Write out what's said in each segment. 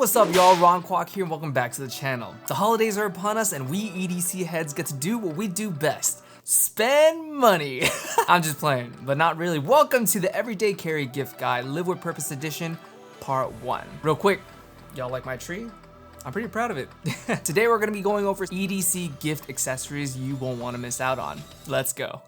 What's up, y'all? Ron Kwok here, and welcome back to the channel. The holidays are upon us, and we EDC heads get to do what we do best: spend money. I'm just playing, but not really. Welcome to the Everyday Carry Gift Guide Live with Purpose Edition, Part 1. Real quick, y'all like my tree? I'm pretty proud of it. Today we're gonna be going over EDC gift accessories you won't wanna miss out on. Let's go.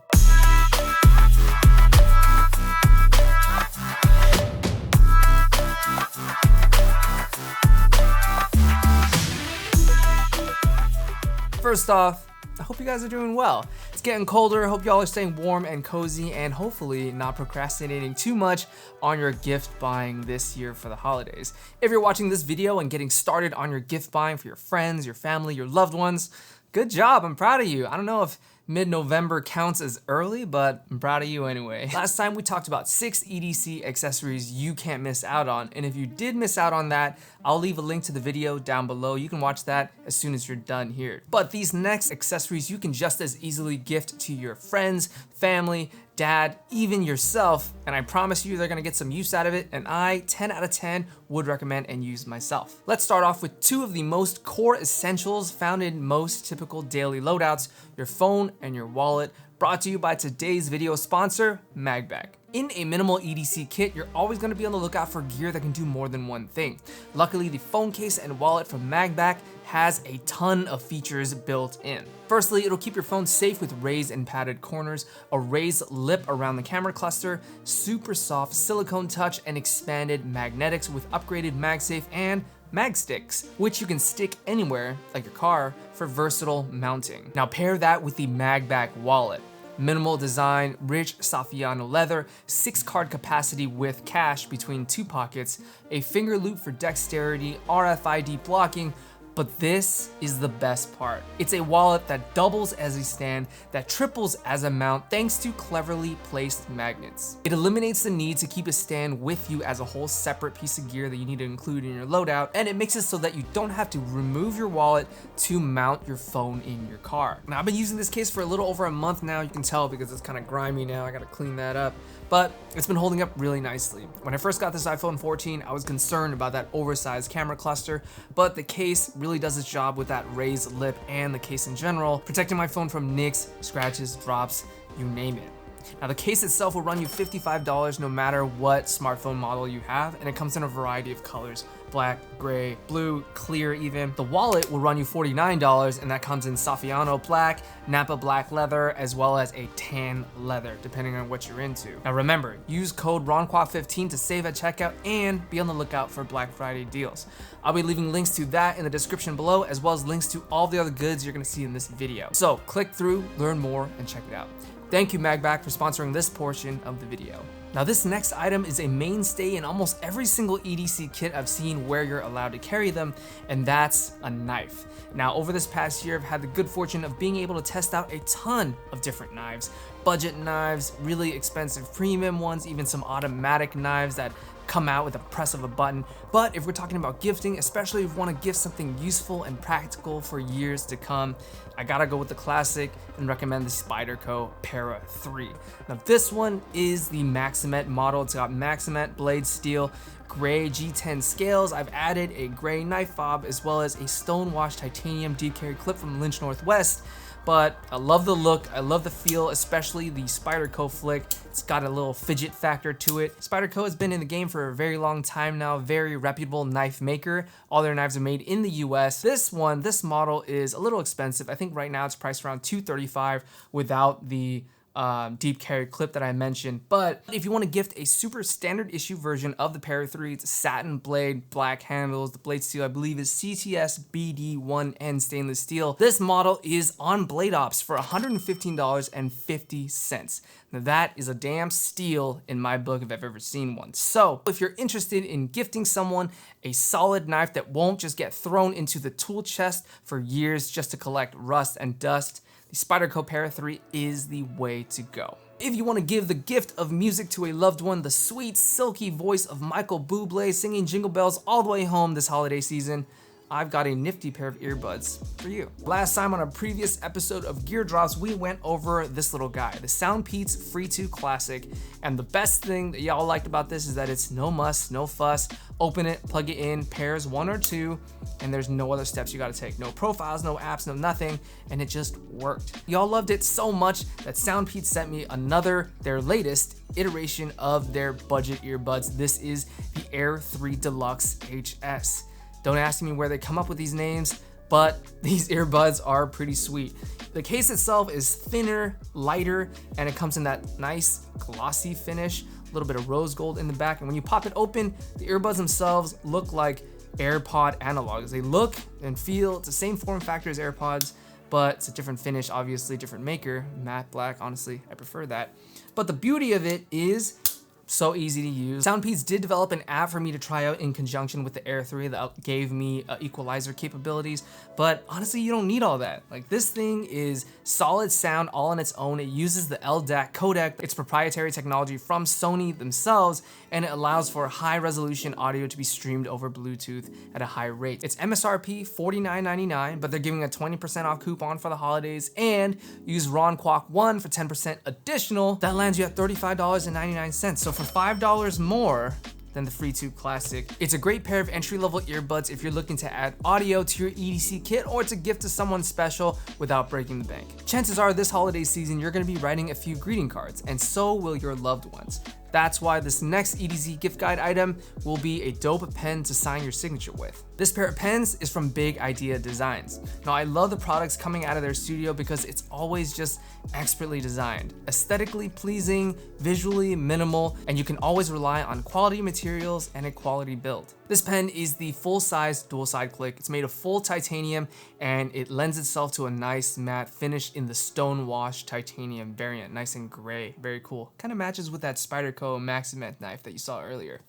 First off, I hope you guys are doing well. It's getting colder. I hope y'all are staying warm and cozy and hopefully not procrastinating too much on your gift buying this year for the holidays. If you're watching this video and getting started on your gift buying for your friends, your family, your loved ones, good job. I'm proud of you. I don't know if mid-November counts as early, but I'm proud of you anyway. Last time we talked about 6 EDC accessories you can't miss out on, and if you did miss out on that, I'll leave a link to the video down below. You can watch that as soon as you're done here. But these next accessories you can just as easily gift to your friends, family, dad, even yourself, and I promise you they're gonna get some use out of it, and I, 10 out of 10, would recommend and use myself. Let's start off with 2 of the most core essentials found in most typical daily loadouts: your phone and your wallet, brought to you by today's video sponsor, MagBag. In a minimal EDC kit, you're always gonna be on the lookout for gear that can do more than one thing. Luckily, the phone case and wallet from MagBag has a ton of features built in. Firstly, it'll keep your phone safe with raised and padded corners, a raised lip around the camera cluster, super soft silicone touch, and expanded magnetics with upgraded MagSafe and mag sticks, which you can stick anywhere, like your car, for versatile mounting. Now pair that with the MagBag wallet. Minimal design, rich Saffiano leather, 6 card capacity with cash between 2 pockets, a finger loop for dexterity, RFID blocking. But this is the best part. It's a wallet that doubles as a stand, that triples as a mount thanks to cleverly placed magnets. It eliminates the need to keep a stand with you as a whole separate piece of gear that you need to include in your loadout, and it makes it so that you don't have to remove your wallet to mount your phone in your car. Now, I've been using this case for a little over a month now. You can tell because it's kind of grimy now. I gotta clean that up. But it's been holding up really nicely. When I first got this iPhone 14, I was concerned about that oversized camera cluster, but the case really does its job with that raised lip and the case in general, protecting my phone from nicks, scratches, drops, you name it. Now the case itself will run you $55 no matter what smartphone model you have, and it comes in a variety of colors: black, gray, blue, clear even. The wallet will run you $49, and that comes in Saffiano black, Napa black leather, as well as a tan leather, depending on what you're into. Now remember, use code RONQUOK15 to save at checkout and be on the lookout for Black Friday deals. I'll be leaving links to that in the description below, as well as links to all the other goods you're gonna see in this video. So click through, learn more, and check it out. Thank you, MagBag, for sponsoring this portion of the video. Now this next item is a mainstay in almost every single EDC kit I've seen where you're allowed to carry them, and that's a knife. Now over this past year, I've had the good fortune of being able to test out a ton of different knives. Budget knives, really expensive premium ones, even some automatic knives that come out with a press of a button. But if we're talking about gifting, especially if you want to gift something useful and practical for years to come, I gotta go with the classic and recommend the Spyderco Para 3. Now this one is the Maximet model. It's got Maximet blade steel, gray G10 scales. I've added a gray knife fob as well as a stonewashed titanium deep carry clip from Lynch Northwest. But I love the look, I love the feel, especially the Spyderco flick. It's got a little fidget factor to it. Spyderco has been in the game for a very long time now, very reputable knife maker. All their knives are made in the US. This model is a little expensive. I think right now it's priced around $235 without the deep carry clip that I mentioned. But if you want to gift a super standard issue version of the Para 3, it's satin blade, black handles. The blade steel I believe is CTS BD1N stainless steel. This model is on Blade Ops for $115.50. Now that is a damn steal in my book if I've ever seen one. So if you're interested in gifting someone a solid knife that won't just get thrown into the tool chest for years just to collect rust and dust, the Spyderco Para 3 is the way to go. If you want to give the gift of music to a loved one, the sweet, silky voice of Michael Bublé singing Jingle Bells all the way home this holiday season, I've got a nifty pair of earbuds for you. Last time on a previous episode of Gear Drops, we went over this little guy, the Soundpeats Free 2 Classic. And the best thing that y'all liked about this is that it's no muss, no fuss. Open it, plug it in, pairs 1 or 2, and there's no other steps you gotta take. No profiles, no apps, no nothing, and it just worked. Y'all loved it so much that Soundpeats sent me their latest iteration of their budget earbuds. This is the Air 3 Deluxe HS. Don't ask me where they come up with these names, but these earbuds are pretty sweet. The case itself is thinner, lighter, and it comes in that nice glossy finish, a little bit of rose gold in the back. And when you pop it open, the earbuds themselves look like AirPod analogs. They look and feel, it's the same form factor as AirPods, but it's a different finish, obviously, different maker. Matte black, honestly, I prefer that. But the beauty of it is so easy to use. Soundpeats did develop an app for me to try out in conjunction with the Air 3 that gave me equalizer capabilities, but honestly, you don't need all that. Like, this thing is solid sound all on its own. It uses the LDAC codec, it's proprietary technology from Sony themselves, and it allows for high resolution audio to be streamed over Bluetooth at a high rate. It's MSRP $49.99, but they're giving a 20% off coupon for the holidays, and use RonQuack1 for 10% additional. That lands you at $35.99. So for $5 more than the Free 2 Classic, it's a great pair of entry-level earbuds if you're looking to add audio to your EDC kit or to gift to someone special without breaking the bank. Chances are this holiday season, you're gonna be writing a few greeting cards, and so will your loved ones. That's why this next EDC gift guide item will be a dope pen to sign your signature with. This pair of pens is from Big Idea Designs. Now, I love the products coming out of their studio because it's always just expertly designed, aesthetically pleasing, visually minimal, and you can always rely on quality materials and a quality build. This pen is the full-size dual-side click. It's made of full titanium, and it lends itself to a nice matte finish in the stone-washed titanium variant, nice and gray, very cool. Kind of matches with that Spyderco Maximet knife that you saw earlier.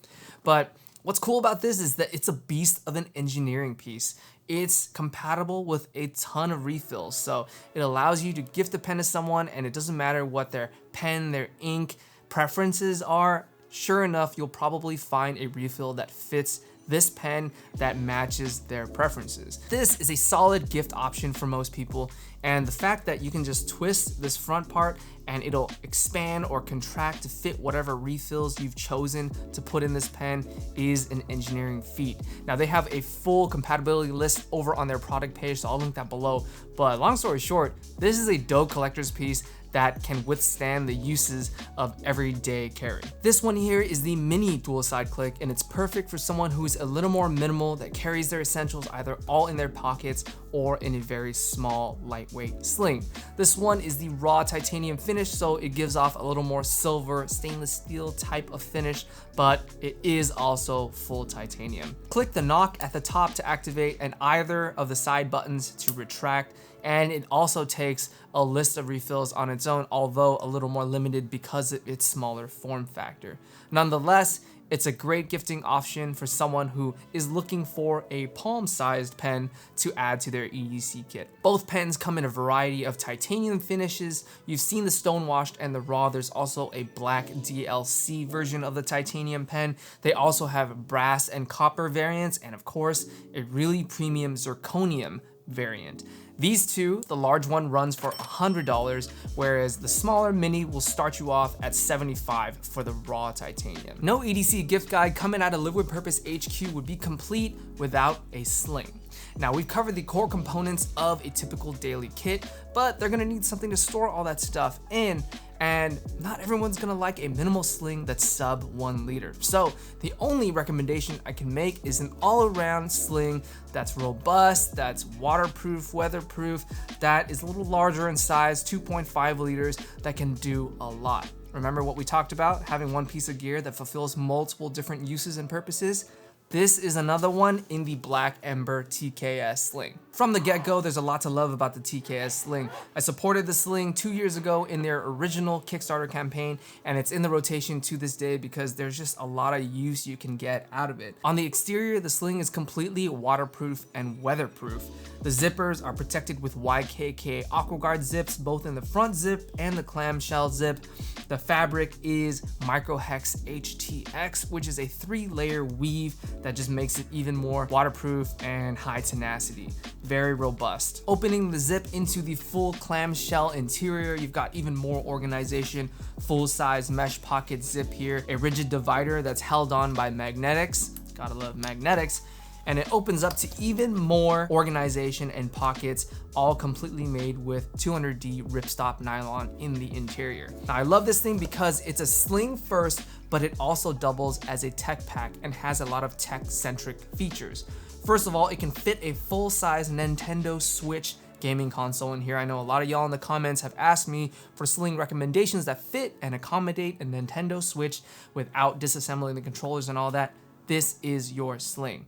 But what's cool about this is that it's a beast of an engineering piece. It's compatible with a ton of refills, so it allows you to gift a pen to someone, and it doesn't matter what their pen, their ink preferences are. Sure enough, you'll probably find a refill that fits this pen that matches their preferences. This is a solid gift option for most people, and the fact that you can just twist this front part and it'll expand or contract to fit whatever refills you've chosen to put in this pen is an engineering feat. Now, they have a full compatibility list over on their product page, so I'll link that below. But long story short, this is a dope collector's piece that can withstand the uses of everyday carry. This one here is the mini dual side click, and it's perfect for someone who's a little more minimal, that carries their essentials either all in their pockets or in a very small, lightweight sling. This one is the raw titanium finish, so it gives off a little more silver, stainless steel type of finish, but it is also full titanium. Click the knock at the top to activate, and either of the side buttons to retract, and it also takes a list of refills on its own, although a little more limited because of its smaller form factor. Nonetheless, it's a great gifting option for someone who is looking for a palm-sized pen to add to their EDC kit. Both pens come in a variety of titanium finishes. You've seen the stone-washed and the raw. There's also a black DLC version of the titanium pen. They also have brass and copper variants, and of course, a really premium zirconium variant. These two, the large one runs for $100, whereas the smaller mini will start you off at $75 for the raw titanium. No EDC gift guide coming out of Live With Purpose HQ would be complete without a sling. Now, we've covered the core components of a typical daily kit, but they're gonna need something to store all that stuff in, and not everyone's gonna like a minimal sling that's sub 1 liter. So the only recommendation I can make is an all-around sling that's robust, that's waterproof, weatherproof, that is a little larger in size, 2.5 liters, that can do a lot. Remember what we talked about, having one piece of gear that fulfills multiple different uses and purposes? This is another one in the Black Ember TKS sling. From the get-go, there's a lot to love about the TKS Sling. I supported the Sling 2 years ago in their original Kickstarter campaign, and it's in the rotation to this day because there's just a lot of use you can get out of it. On the exterior, the Sling is completely waterproof and weatherproof. The zippers are protected with YKK AquaGuard zips, both in the front zip and the clamshell zip. The fabric is Microhex HTX, which is a 3-layer weave that just makes it even more waterproof and high tenacity. Very robust. Opening the zip into the full clamshell interior, you've got even more organization, full-size mesh pocket zip here, a rigid divider that's held on by magnetics, gotta love magnetics, and it opens up to even more organization and pockets, all completely made with 200D ripstop nylon in the interior. Now, I love this thing because it's a Sling first, but it also doubles as a tech pack and has a lot of tech-centric features. First of all, it can fit a full-size Nintendo Switch gaming console in here. I know a lot of y'all in the comments have asked me for Sling recommendations that fit and accommodate a Nintendo Switch without disassembling the controllers and all that. This is your Sling.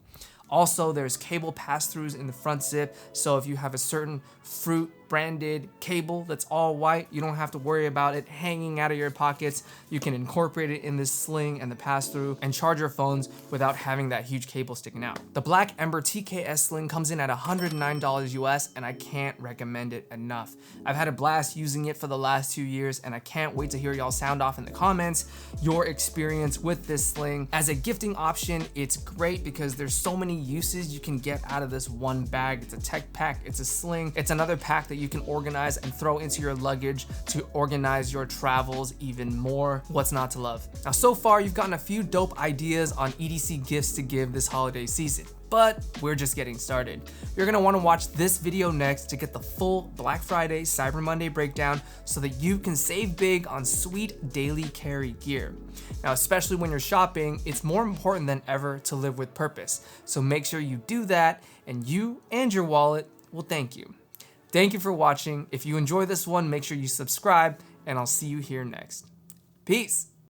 Also, there's cable pass-throughs in the front zip, so if you have a certain fruit branded cable that's all white, you don't have to worry about it hanging out of your pockets. You can incorporate it in this Sling and the pass-through and charge your phones without having that huge cable sticking out. The Black Ember TKS Sling comes in at $109 US, and I can't recommend it enough. I've had a blast using it for the last 2 years, and I can't wait to hear y'all sound off in the comments your experience with this Sling. As a gifting option, it's great because there's so many uses you can get out of this one bag. It's a tech pack, it's a Sling, it's another pack that you can organize and throw into your luggage to organize your travels even more. What's not to love? Now, so far you've gotten a few dope ideas on EDC gifts to give this holiday season, but we're just getting started. You're gonna wanna watch this video next to get the full Black Friday, Cyber Monday breakdown so that you can save big on sweet daily carry gear. Now, especially when you're shopping, it's more important than ever to live with purpose. So make sure you do that, and you and your wallet will thank you. Thank you for watching. If you enjoy this one, make sure you subscribe, and I'll see you here next. Peace.